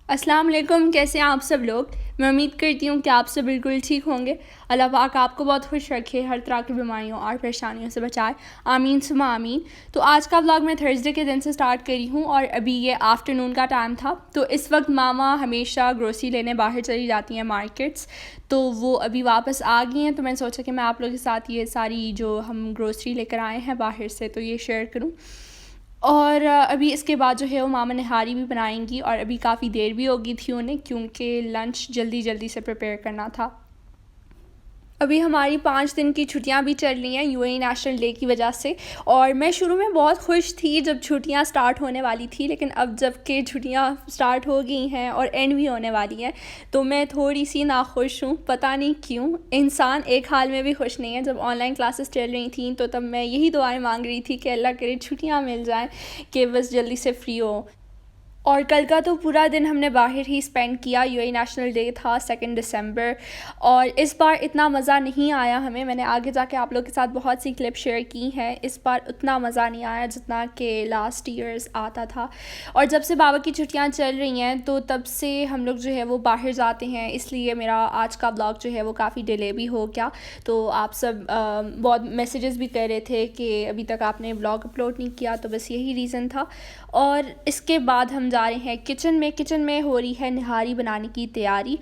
अस्सलाम वालेकुम। कैसे हैं आप सब लोग। मैं उम्मीद करती हूँ कि आप सब बिल्कुल ठीक होंगे। अल्लाह पाक आपको बहुत खुश रखे, हर तरह की बीमारियों और परेशानियों से बचाए। आमीन सुमा आमीन। तो आज का व्लॉग मैं थर्सडे के दिन से स्टार्ट करी हूँ और अभी ये आफ्टरनून का टाइम था। तो इस वक्त मामा हमेशा ग्रोसरी लेने बाहर चली जाती हैं मार्केट्स, तो वो अभी वापस आ गई हैं। तो मैंने सोचा कि मैं आप लोगों के साथ ये सारी जो हम ग्रोसरी लेकर आए हैं बाहर से तो ये शेयर करूँ। और अभी इसके बाद जो है वो मामा नहारी भी बनाएंगी और अभी काफ़ी देर भी हो गई थी उन्हें, क्योंकि लंच जल्दी जल्दी से प्रिपेयर करना था। अभी हमारी 5 दिन की छुट्टियां भी चल रही हैं यूएई नेशनल डे की वजह से। और मैं शुरू में बहुत खुश थी जब छुट्टियां स्टार्ट होने वाली थी, लेकिन अब जब के छुट्टियां स्टार्ट हो गई हैं और एंड भी होने वाली हैं तो मैं थोड़ी सी नाखुश हूँ। पता नहीं क्यों, इंसान एक हाल में भी खुश नहीं है। जब ऑनलाइन क्लासेस चल रही थी तो तब मैं यही दुआएं मांग रही थी कि अल्लाह करे छुट्टियाँ मिल जाएँ कि बस जल्दी से फ्री हो। और कल का तो पूरा दिन हमने बाहर ही स्पेंड किया। यूएई नेशनल डे था 2 दिसंबर, और इस बार इतना मज़ा नहीं आया हमें। मैंने आगे जाके आप लोग के साथ बहुत सी क्लिप शेयर की हैं। इस बार उतना मज़ा नहीं आया जितना कि लास्ट ईयर्स आता था। और जब से बाबा की छुट्टियां चल रही हैं तो तब से हम लोग जो है वो बाहर जाते हैं, इसलिए मेरा आज का ब्लॉग जो है वो काफ़ी डिले भी हो गया। तो आप सब बहुत मैसेजेस भी कर रहे थे कि अभी तक आपने ब्लॉग अपलोड नहीं किया, तो बस यही रीज़न था। और इसके बाद हम जा रहे हैं किचन में हो रही है निहारी बनाने की तैयारी।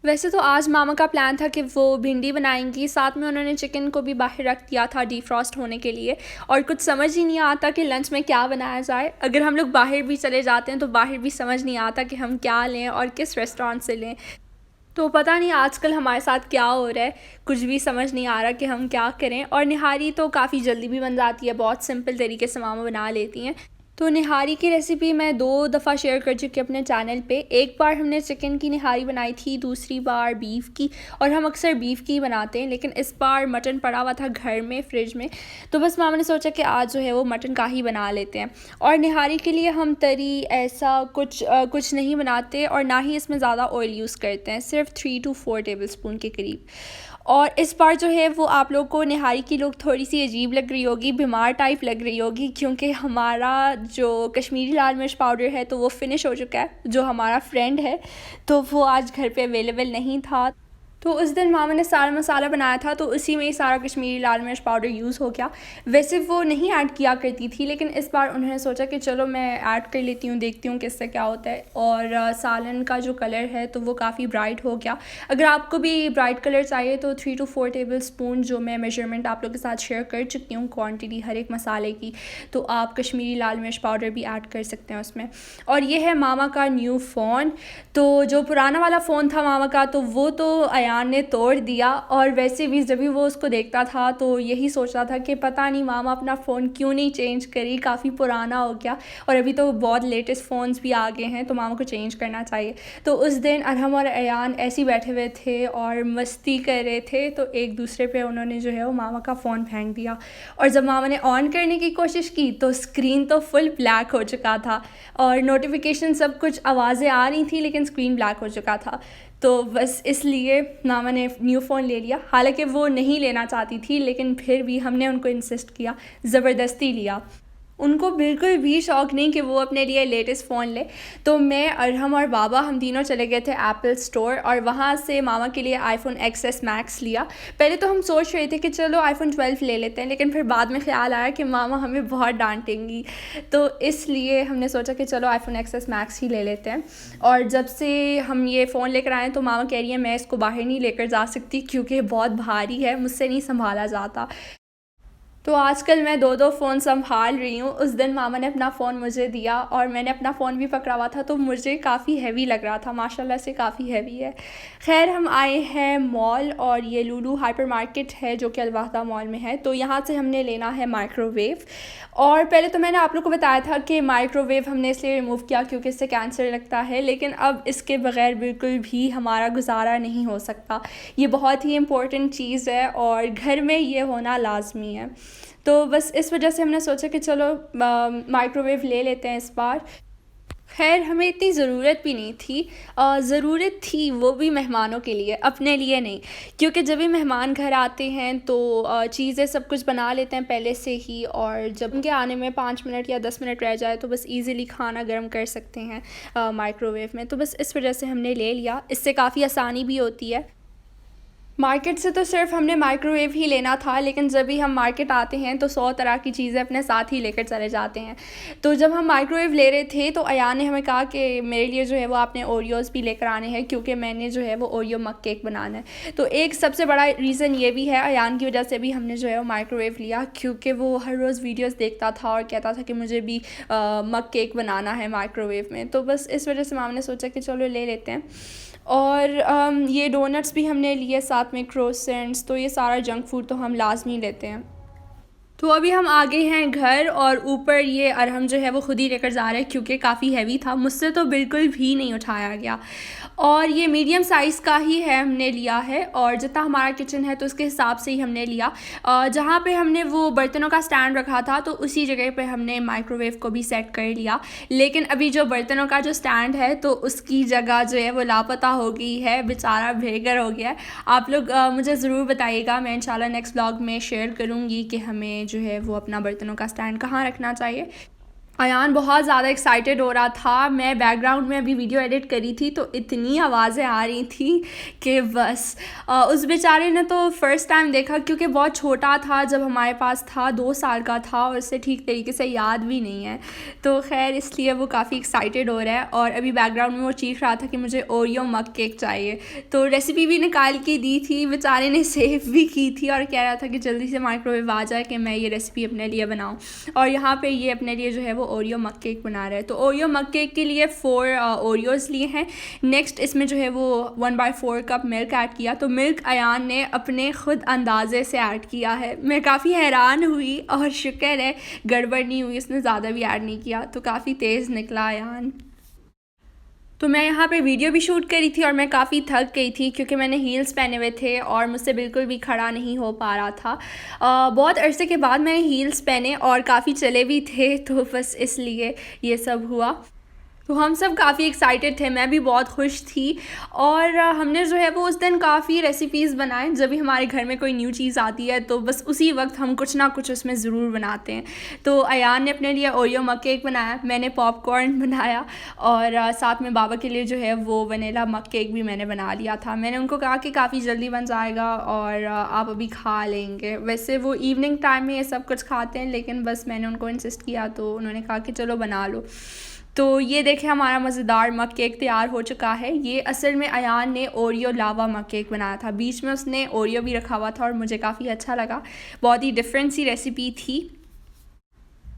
वैसे तो आज मामा का प्लान था कि वो भिंडी बनाएंगी, साथ में उन्होंने चिकन को भी बाहर रख दिया था डीफ्रॉस्ट होने के लिए। और कुछ समझ ही नहीं आता कि लंच में क्या बनाया जाए। अगर हम लोग बाहर भी चले जाते हैं तो बाहर भी समझ नहीं आता कि हम क्या लें और किस रेस्टोरेंट से लें। तो पता नहीं आजकल हमारे साथ क्या हो रहा है, कुछ भी समझ नहीं आ रहा कि हम क्या करें। और निहारी तो काफ़ी जल्दी भी बन जाती है, बहुत सिंपल तरीके से मामा बना लेती हैं। तो निहारी की रेसिपी मैं 2 दफ़ा शेयर कर चुकी अपने चैनल पे। एक बार हमने चिकन की निहारी बनाई थी, दूसरी बार बीफ की। और हम अक्सर बीफ की बनाते हैं, लेकिन इस बार मटन पड़ा हुआ था घर में फ्रिज में, तो बस मामा ने सोचा कि आज जो है वो मटन का ही बना लेते हैं। और निहारी के लिए हम तरी ऐसा कुछ नहीं बनाते और ना ही इसमें ज़्यादा ऑयल यूज़ करते हैं, सिर्फ 3 to 4 टेबल स्पून के करीब। और इस बार जो है वो आप लोग को निहारी की लुक थोड़ी सी अजीब लग रही होगी, बीमार टाइप लग रही होगी, क्योंकि हमारा जो कश्मीरी लाल मिर्च पाउडर है तो वो फिनिश हो चुका है। जो हमारा फ्रेंड है तो वो आज घर पे अवेलेबल नहीं था, तो उस दिन मामा ने सारा मसाला बनाया था तो उसी में ही सारा कश्मीरी लाल मिर्च पाउडर यूज़ हो गया। वैसे वो नहीं ऐड किया करती थी, लेकिन इस बार उन्होंने सोचा कि चलो मैं ऐड कर लेती हूँ, देखती हूँ किससे क्या होता है। और सालन का जो कलर है तो वो काफ़ी ब्राइट हो गया। अगर आपको भी ब्राइट कलर चाहिए तो 3 to 4 टेबल स्पून, जो मैं मेजरमेंट आप लोग के साथ शेयर कर चुकी हूँ क्वान्टिटी हर एक मसाले की, तो आप कश्मीरी लाल मिर्च पाउडर भी ऐड कर सकते हैं उसमें। और ये है मामा का न्यू फ़ोन। तो जो पुराना वाला फ़ोन था मामा का तो वो तो अयान ने तोड़ दिया। और वैसे भी जब भी वो उसको देखता था तो यही सोच रहा था कि पता नहीं मामा अपना फ़ोन क्यों नहीं चेंज करी, काफ़ी पुराना हो गया। और अभी तो बहुत लेटेस्ट फ़ोन्स भी आ गए हैं तो मामा को चेंज करना चाहिए। तो उस दिन अरहम और अयान ऐसे ही बैठे हुए थे और मस्ती कर रहे थे, तो एक दूसरे पे उन्होंने जो है वो मामा का फ़ोन फेंक दिया। और जब मामा ने ऑन करने की कोशिश की तो स्क्रीन तो फुल ब्लैक हो चुका था और नोटिफिकेशन सब कुछ आवाज़ें आ रही थी, लेकिन स्क्रीन ब्लैक हो चुका था। तो बस इसलिए मामा ने न्यू फ़ोन ले लिया। हालांकि वो नहीं लेना चाहती थी, लेकिन फिर भी हमने उनको इंसिस्ट किया, ज़बरदस्ती लिया। उनको बिल्कुल भी शौक़ नहीं कि वो अपने लिए लेटेस्ट फ़ोन ले। तो मैं अरहम और बाबा हम तीनों चले गए थे एप्पल स्टोर और वहाँ से मामा के लिए आईफोन XS मैक्स लिया। पहले तो हम सोच रहे थे कि चलो आईफोन 12 ले लेते हैं, लेकिन फिर बाद में ख़्याल आया कि मामा हमें बहुत डांटेंगी, तो इसलिए हमने सोचा कि चलो आईफोन XS मैक्स ही ले लेते हैं। और जब से हम ये फ़ोन लेकर आए तो मामा कह रही है मैं इसको बाहर नहीं लेकर जा सकती क्योंकि बहुत भारी है, मुझसे नहीं संभाला जाता। तो आजकल मैं 2 फ़ोन संभाल रही हूँ। उस दिन मामा ने अपना फ़ोन मुझे दिया और मैंने अपना फ़ोन भी पकड़ा हुआ था तो मुझे काफ़ी हैवी लग रहा था, माशाल्लाह से काफ़ी हैवी है। खैर हम आए हैं मॉल और ये लुलु हाइपर मार्केट है जो कि अलवाहदा मॉल में है। तो यहाँ से हमने लेना है माइक्रोवेव। और पहले तो मैंने आप लोग को बताया था कि माइक्रोवेव हमने इसलिए रिमूव किया क्योंकि इससे कैंसर लगता है, लेकिन अब इसके बग़ैर बिल्कुल भी हमारा गुजारा नहीं हो सकता। ये बहुत ही इम्पोर्टेंट चीज़ है और घर में ये होना लाजमी है। तो बस इस वजह से हमने सोचा कि चलो माइक्रोवेव ले लेते हैं इस बार। खैर हमें इतनी ज़रूरत भी नहीं थी। ज़रूरत थी वो भी मेहमानों के लिए, अपने लिए नहीं। क्योंकि जब भी मेहमान घर आते हैं तो चीज़ें सब कुछ बना लेते हैं पहले से ही, और जब उनके आने में 5 मिनट या 10 मिनट रह जाए तो बस ईज़िली खाना गर्म कर सकते हैं माइक्रोवेव में। तो बस इस वजह से हमने ले लिया, इससे काफ़ी आसानी भी होती है। मार्केट से तो सिर्फ हमने माइक्रोवेव ही लेना था, लेकिन जब भी हम मार्केट आते हैं तो 100 तरह की चीज़ें अपने साथ ही लेकर चले जाते हैं। तो जब हम माइक्रोवेव ले रहे थे तो अयान ने हमें कहा कि मेरे लिए जो है वो आपने ओरियोज़ भी लेकर आने हैं, क्योंकि मैंने जो है वो ओरियो मग केक बनाना है। तो एक सबसे बड़ा रीज़न ये भी है, अयान की वजह से भी हमने जो है वो माइक्रोवेव लिया, क्योंकि वो हर रोज़ वीडियोज़ देखता था और कहता था कि मुझे भी मग केक बनाना है माइक्रोवेव में। तो बस इस वजह से माम ने सोचा कि चलो ले लेते हैं। और ये डोनट्स भी हमने लिए, साथ में क्रोसेंट्स। तो ये सारा जंक फूड तो हम लाजमी लेते हैं। तो अभी हम आ गए हैं घर, और ऊपर ये अरहम जो है वो ख़ुद ही लेकर जा रहे हैं, क्योंकि काफ़ी हैवी था, मुझसे तो बिल्कुल भी नहीं उठाया गया। और ये मीडियम साइज़ का ही है, हमने लिया है, और जितना हमारा किचन है तो उसके हिसाब से ही हमने लिया। जहाँ पे हमने वो बर्तनों का स्टैंड रखा था तो उसी जगह पे हमने माइक्रोवेव को भी सेट कर लिया। लेकिन अभी जो बर्तनों का जो स्टैंड है तो उसकी जगह जो है वो लापता हो गई है, बेचारा बेघर हो गया है। आप लोग मुझे ज़रूर बताइएगा, मैं इंशाल्लाह नेक्स्ट ब्लॉग में शेयर करूँगी कि हमें जो है वो अपना बर्तनों का स्टैंड कहाँ रखना चाहिए। अयान बहुत ज़्यादा एक्साइटेड हो रहा था। मैं बैकग्राउंड में अभी वीडियो एडिट करी थी तो इतनी आवाज़ें आ रही थी कि बस उस बेचारे ने तो फ़र्स्ट टाइम देखा, क्योंकि बहुत छोटा था जब हमारे पास था, 2 साल का था, और उसे ठीक तरीके से याद भी नहीं है। तो खैर इसलिए वो काफ़ी एक्साइटेड हो रहा है। और अभी बैकग्राउंड में वो चीख रहा था कि मुझे ओरियो मग केक चाहिए। तो रेसिपी भी निकाल के दी थी, बेचारे ने सेव भी की थी, और कह रहा था कि जल्दी से माइक्रोवेव आ जाए कि मैं ये रेसिपी अपने लिए बनाऊँ। और यहाँ पर ये अपने लिए जो है वो ओरियो मग केक बना रहे हैं। तो ओरियो मग केक के लिए 4 ओरियोज़ लिए हैं। नेक्स्ट इसमें जो है वो 1/4 कप मिल्क ऐड किया। तो मिल्क अयान ने अपने ख़ुद अंदाज़े से ऐड किया है। मैं काफ़ी हैरान हुई, और शुक्र है गड़बड़ नहीं हुई, उसने ज़्यादा भी ऐड नहीं किया, तो काफ़ी तेज़ निकला अयान। तो मैं यहाँ पे वीडियो भी शूट करी थी, और मैं काफ़ी थक गई थी क्योंकि मैंने हील्स पहने हुए थे और मुझसे बिल्कुल भी खड़ा नहीं हो पा रहा था। बहुत अरसे के बाद मैंने हील्स पहने और काफ़ी चले भी थे, तो बस इसलिए ये सब हुआ। तो हम सब काफ़ी एक्साइटेड थे, मैं भी बहुत खुश थी। और हमने जो है वो उस दिन काफ़ी रेसिपीज़ बनाए। जब भी हमारे घर में कोई न्यू चीज़ आती है तो बस उसी वक्त हम कुछ ना कुछ उसमें ज़रूर बनाते हैं। तो अयान ने अपने लिए ओरियो मग केक बनाया, मैंने पॉपकॉर्न बनाया, और साथ में बाबा के लिए जो है वो वनीला मग केक भी मैंने बना लिया था। मैंने उनको कहा कि काफ़ी जल्दी बन जाएगा और आप अभी खा लेंगे। वैसे वो इवनिंग टाइम में ये सब कुछ खाते हैं, लेकिन बस मैंने उनको इंसिस्ट किया तो उन्होंने कहा कि चलो बना लो। तो ये देखें, हमारा मज़ेदार मग केक तैयार हो चुका है। ये असल में अयान ने ओरियो लावा मग केक बनाया था, बीच में उसने ओरियो भी रखा हुआ था, और मुझे काफ़ी अच्छा लगा। बहुत ही डिफरेंट सी रेसिपी थी।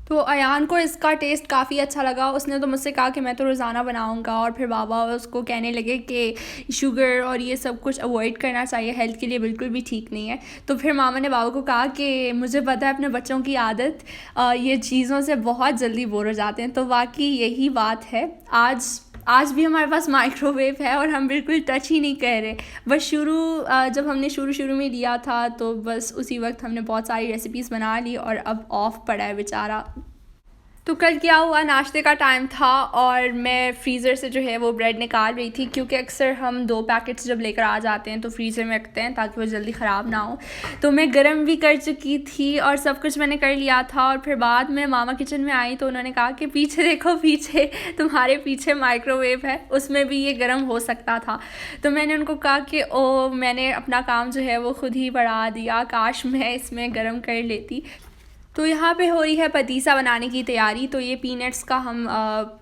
तो अयान को इसका टेस्ट काफ़ी अच्छा लगा। उसने तो मुझसे कहा कि मैं तो रोज़ाना बनाऊंगा, और फिर बाबा उसको कहने लगे कि शुगर और ये सब कुछ अवॉइड करना चाहिए, हेल्थ के लिए बिल्कुल भी ठीक नहीं है। तो फिर मामा ने बाबा को कहा कि मुझे पता है अपने बच्चों की आदत, ये चीज़ों से बहुत जल्दी बोर हो जाते हैं। तो वाकई यही बात है। आज भी हमारे पास माइक्रोवेव है और हम बिल्कुल टच ही नहीं कर रहे। बस जब हमने शुरू में लिया था तो बस उसी वक्त हमने बहुत सारी रेसिपीज़ बना ली, और अब ऑफ़ पड़ा है बेचारा। तो कल क्या हुआ, नाश्ते का टाइम था और मैं फ्रीज़र से जो है वो ब्रेड निकाल रही थी, क्योंकि अक्सर हम 2 पैकेट्स जब लेकर आ जाते हैं तो फ्रीज़र में रखते हैं ताकि वो जल्दी ख़राब ना हो। तो मैं गरम भी कर चुकी थी और सब कुछ मैंने कर लिया था। और फिर बाद में मामा किचन में आई तो उन्होंने कहा कि पीछे देखो, पीछे तुम्हारे पीछे माइक्रोवेव है, उसमें भी ये गर्म हो सकता था। तो मैंने उनको कहा कि मैंने अपना काम जो है वो ख़ुद ही बढ़ा दिया, काश मैं इसमें गर्म कर लेती। तो यहाँ पे हो रही है पतीसा बनाने की तैयारी। तो ये पीनट्स का हम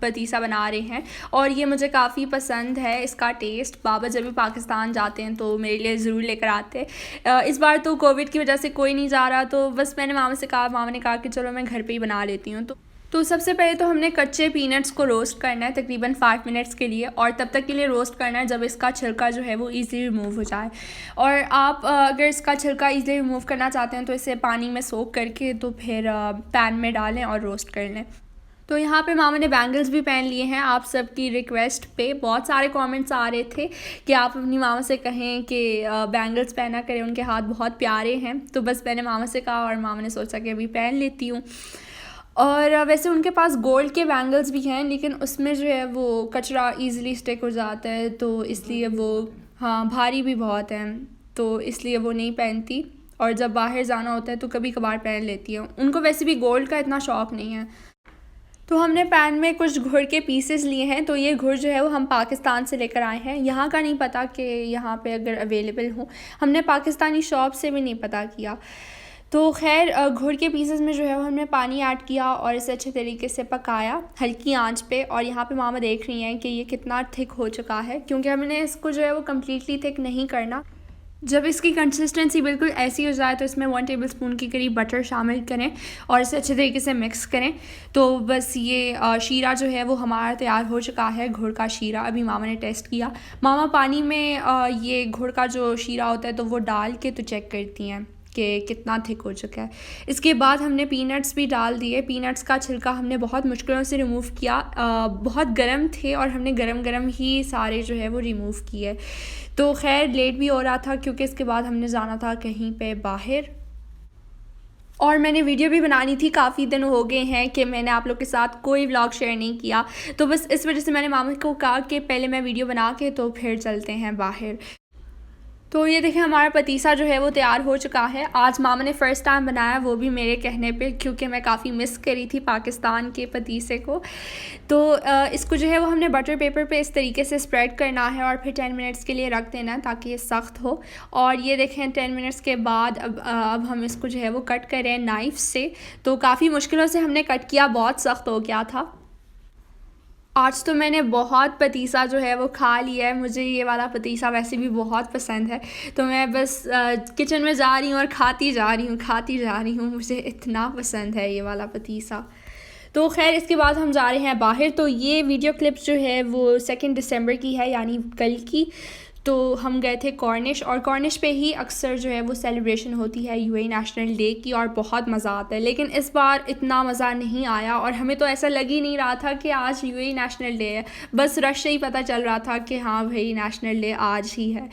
पतीसा बना रहे हैं, और ये मुझे काफ़ी पसंद है इसका टेस्ट। बाबा जब भी पाकिस्तान जाते हैं तो मेरे लिए ज़रूर लेकर आते हैं। इस बार तो कोविड की वजह से कोई नहीं जा रहा, तो बस मैंने मामा से कहा, मामा ने कहा कि चलो मैं घर पे ही बना लेती हूँ। तो सबसे पहले तो हमने कच्चे पीनट्स को रोस्ट करना है तकरीबन 5 मिनट्स के लिए, और तब तक के लिए रोस्ट करना है जब इसका छिलका जो है वो ईज़िली रिमूव हो जाए। और आप अगर इसका छिलका ईज़िली रिमूव करना चाहते हैं तो इसे पानी में सोक करके तो फिर पैन में डालें और रोस्ट कर लें। तो यहाँ पे मामा ने बैंगल्स भी पहन लिए हैं। आप सबकी रिक्वेस्ट पे बहुत सारे कमेंट्स आ रहे थे कि आप अपनी मामा से कहें कि बैंगल्स पहना करें, उनके हाथ बहुत प्यारे हैं। तो बस मैंने मामा से कहा और मामा ने सोचा कि अभी पहन लेती हूँ। और वैसे उनके पास गोल्ड के बैंगल्स भी हैं, लेकिन उसमें जो है वो कचरा ईज़िली स्टिक हो जाता है, तो इसलिए वो, हाँ, भारी भी बहुत हैं, तो इसलिए वो नहीं पहनती। और जब बाहर जाना होता है तो कभी कभार पहन लेती है। उनको वैसे भी गोल्ड का इतना शौक़ नहीं है। तो हमने पैन में कुछ गुड़ के पीसेस लिए हैं। तो ये गुड़ जो है वो हम पाकिस्तान से लेकर आए हैं, यहाँ का नहीं पता कि यहाँ पे अगर अवेलेबल हो, हमने पाकिस्तानी शॉप से भी नहीं पता किया। तो खैर गुड़ के पीसेस में जो है वो हमने पानी ऐड किया और इसे अच्छे तरीके से पकाया हल्की आंच पे। और यहाँ पे मामा देख रही हैं कि ये कितना थिक हो चुका है, क्योंकि हमने इसको जो है वो कम्प्लीटली थिक नहीं करना। जब इसकी कंसिस्टेंसी बिल्कुल ऐसी हो जाए तो इसमें 1 टेबलस्पून की करीब बटर शामिल करें और इसे अच्छे तरीके से मिक्स करें। तो बस ये शीरा जो है वो हमारा तैयार हो चुका है, गुड़ का शीरा। अभी मामा ने टेस्ट किया। मामा पानी में ये गुड़ का जो शीरा होता है तो वो डाल के तो चेक करती हैं कि कितना थिक हो चुका है। इसके बाद हमने पीनट्स भी डाल दिए। पीनट्स का छिलका हमने बहुत मुश्किलों से रिमूव किया, बहुत गर्म थे और हमने गरम गरम ही सारे जो है वो रिमूव किए। तो खैर लेट भी हो रहा था क्योंकि इसके बाद हमने जाना था कहीं पे बाहर, और मैंने वीडियो भी बनानी थी। काफ़ी दिन हो गए हैं कि मैंने आप लोग के साथ कोई व्लॉग शेयर नहीं किया, तो बस इस वजह से मैंने मामा को कहा कि पहले मैं वीडियो बना के तो फिर चलते हैं बाहर। तो ये देखें हमारा पतीसा जो है वो तैयार हो चुका है। आज मामा ने फ़र्स्ट टाइम बनाया, वो भी मेरे कहने पे, क्योंकि मैं काफ़ी मिस करी थी पाकिस्तान के पतीसे को। तो इसको जो है वो हमने बटर पेपर पे इस तरीके से स्प्रेड करना है और फिर 10 मिनट्स के लिए रख देना है ताकि ये सख्त हो। और ये देखें 10 मिनट्स के बाद अब हम इसको जो है वो कट करें नाइफ़ से। तो काफ़ी मुश्किलों से हमने कट किया, बहुत सख्त हो गया था। आज तो मैंने बहुत पतीसा जो है वो खा लिया है। मुझे ये वाला पतीसा वैसे भी बहुत पसंद है, तो मैं बस किचन में जा रही हूँ और खाती जा रही हूँ। मुझे इतना पसंद है ये वाला पतीसा। तो खैर इसके बाद हम जा रहे हैं बाहर। तो ये वीडियो क्लिप्स जो है वो 2 दिसंबर की है, यानी कल की। तो हम गए थे कॉर्निश, और कॉर्निश पे ही अक्सर जो है वो सेलिब्रेशन होती है यूएई नेशनल डे की, और बहुत मज़ा आता है। लेकिन इस बार इतना मज़ा नहीं आया और हमें तो ऐसा लग ही नहीं रहा था कि आज यूएई नेशनल डे है। बस रश से ही पता चल रहा था कि हाँ भाई नेशनल डे आज ही है।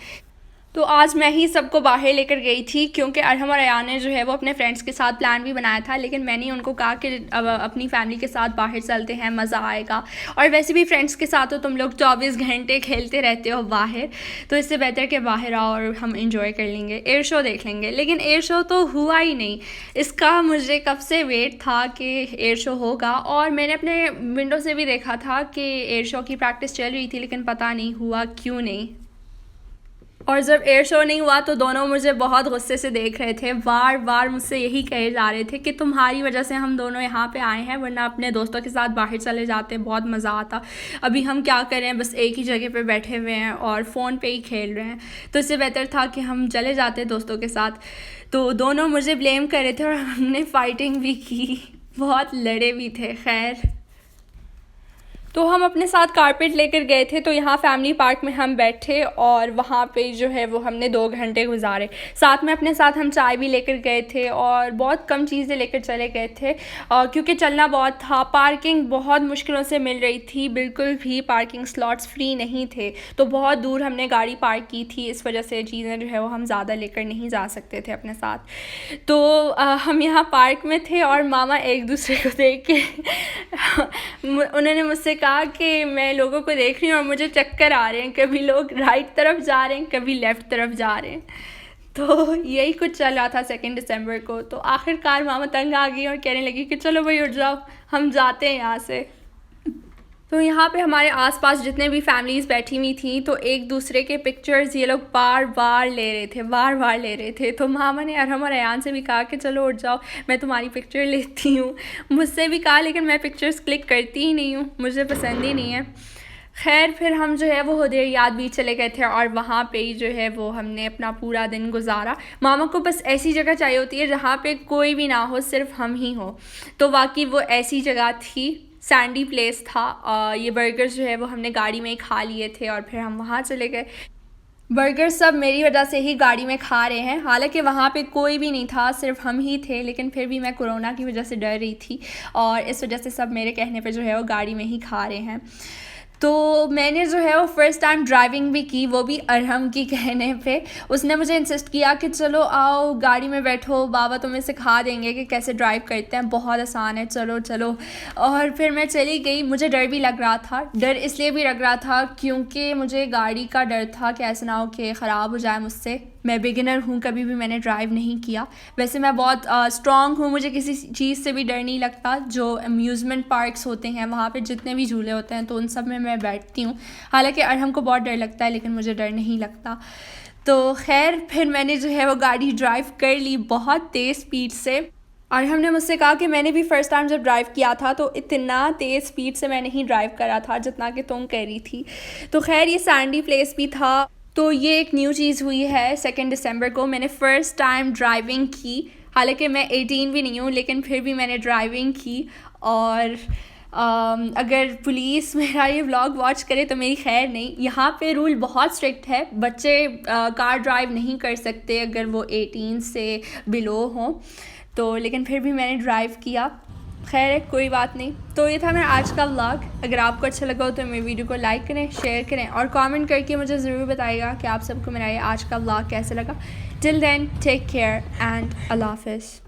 तो आज मैं ही सबको बाहर लेकर गई थी, क्योंकि अरहम और अयान ने जो है वो अपने फ्रेंड्स के साथ प्लान भी बनाया था, लेकिन मैंने उनको कहा कि अब अपनी फैमिली के साथ बाहर चलते हैं, मज़ा आएगा। और वैसे भी फ्रेंड्स के साथ तो तुम लोग 24 घंटे खेलते रहते हो बाहर, तो इससे बेहतर कि बाहर आओ और हम इंजॉय कर लेंगे, एयर शो देख लेंगे। लेकिन एयर शो तो हुआ ही नहीं। इसका मुझे कब से वेट था कि एयर शो होगा, और मैंने अपने विंडो से भी देखा था कि एयर शो की प्रैक्टिस चल रही थी, लेकिन पता नहीं हुआ क्यों नहीं। और जब एयर शो नहीं हुआ तो दोनों मुझे बहुत गुस्से से देख रहे थे, बार बार मुझसे यही कहे जा रहे थे कि तुम्हारी वजह से हम दोनों यहाँ पे आए हैं, वरना अपने दोस्तों के साथ बाहर चले जाते, बहुत मज़ा आता। अभी हम क्या करें, बस एक ही जगह पे बैठे हुए हैं और फ़ोन पे ही खेल रहे हैं, तो इससे बेहतर था कि हम चले जाते दोस्तों के साथ। तो दोनों मुझे ब्लेम कर रहे थे और हमने फ़ाइटिंग भी की, बहुत लड़े भी थे। खैर तो हम अपने साथ कारपेट लेकर गए थे, तो यहाँ फैमिली पार्क में हम बैठे और वहाँ पे जो है वो हमने 2 घंटे गुजारे। साथ में अपने साथ हम चाय भी लेकर गए थे और बहुत कम चीज़ें लेकर चले गए थे, क्योंकि चलना बहुत था। पार्किंग बहुत मुश्किलों से मिल रही थी, बिल्कुल भी पार्किंग स्लॉट्स फ्री नहीं थे, तो बहुत दूर हमने गाड़ी पार्क की थी। इस वजह से चीज़ें जो है वो हम ज़्यादा लेकर नहीं जा सकते थे अपने साथ। तो हम यहाँ पार्क में थे और मामा एक दूसरे को देख के उन्होंने मुझसे कहा कि मैं लोगों को देख रही हूँ और मुझे चक्कर आ रहे हैं, कभी लोग राइट तरफ जा रहे हैं, कभी लेफ़्ट तरफ जा रहे हैं। तो यही कुछ चल रहा था 2 दिसंबर को। तो आखिरकार मामा तंग आ गई और कहने लगी कि चलो भाई उठ जाओ, हम जाते हैं यहाँ से। तो यहाँ पे हमारे आसपास जितने भी फैमिलीज़ बैठी हुई थी, तो एक दूसरे के पिक्चर्स ये लोग बार बार ले रहे थे। तो मामा ने अरहम और अयान से भी कहा कि चलो उठ जाओ, मैं तुम्हारी पिक्चर लेती हूँ। मुझसे भी कहा, लेकिन मैं पिक्चर्स क्लिक करती ही नहीं हूँ, मुझे पसंद ही नहीं है। खैर फिर हम जो है वो हुदैबिया बीच चले गए थे और वहाँ पे ही जो है वो हमने अपना पूरा दिन गुजारा। मामा को बस ऐसी जगह चाहिए होती है जहाँ पे कोई भी ना हो, सिर्फ हम ही हो। तो वाकई वो ऐसी जगह थी, सैंडी प्लेस था। ये बर्गर्स जो है वो हमने गाड़ी में ही खा लिए थे और फिर हम वहाँ चले गए। बर्गर सब मेरी वजह से ही गाड़ी में खा रहे हैं, हालांकि वहाँ पे कोई भी नहीं था, सिर्फ हम ही थे, लेकिन फिर भी मैं कोरोना की वजह से डर रही थी और इस वजह से सब मेरे कहने पे जो है वो गाड़ी में ही खा रहे हैं। तो मैंने जो है वो फ़र्स्ट टाइम ड्राइविंग भी की, वो भी अरहम की कहने पे। उसने मुझे इंसिस्ट किया कि चलो आओ गाड़ी में बैठो, बाबा तुम्हें सिखा देंगे कि कैसे ड्राइव करते हैं, बहुत आसान है, चलो चलो। और फिर मैं चली गई। मुझे डर भी लग रहा था। डर इसलिए भी लग रहा था क्योंकि मुझे गाड़ी का डर था कि ऐसा ना हो कि ख़राब हो जाए मुझसे। मैं बिगिनर हूँ, कभी भी मैंने ड्राइव नहीं किया। वैसे मैं बहुत स्ट्रॉन्ग हूँ, मुझे किसी चीज़ से भी डर नहीं लगता। जो अम्यूज़मेंट पार्क्स होते हैं वहाँ पे जितने भी झूले होते हैं तो उन सब में मैं बैठती हूँ। हालांकि अरहम को बहुत डर लगता है लेकिन मुझे डर नहीं लगता। तो खैर फिर मैंने जो है वो गाड़ी ड्राइव कर ली बहुत तेज़ स्पीड से। और हमने मुझसे कहा कि मैंने भी फ़र्स्ट टाइम जब ड्राइव किया था तो इतना तेज़ स्पीड से मैं नहीं ड्राइव करा था जितना कि तुम कह रही थी। तो खैर ये सैंडी प्लेस भी था। तो ये एक न्यू चीज़ हुई है 2 दिसंबर को मैंने फ़र्स्ट टाइम ड्राइविंग की। हालांकि मैं 18 भी नहीं हूँ लेकिन फिर भी मैंने ड्राइविंग की। और अगर पुलिस मेरा ये व्लॉग वॉच करे तो मेरी खैर नहीं। यहाँ पे रूल बहुत स्ट्रिक्ट है, बच्चे कार ड्राइव नहीं कर सकते अगर वो 18 से बिलो हों। तो लेकिन फिर भी मैंने ड्राइव किया। खैर है, कोई बात नहीं। तो ये था मेरा आज का व्लॉग। अगर आपको अच्छा लगा हो तो मेरे वीडियो को लाइक करें, शेयर करें और कमेंट करके मुझे ज़रूर बताइएगा कि आप सबको मेरा ये आज का व्लॉग कैसे लगा। Till then take care and अल्लाह हाफ़िज़।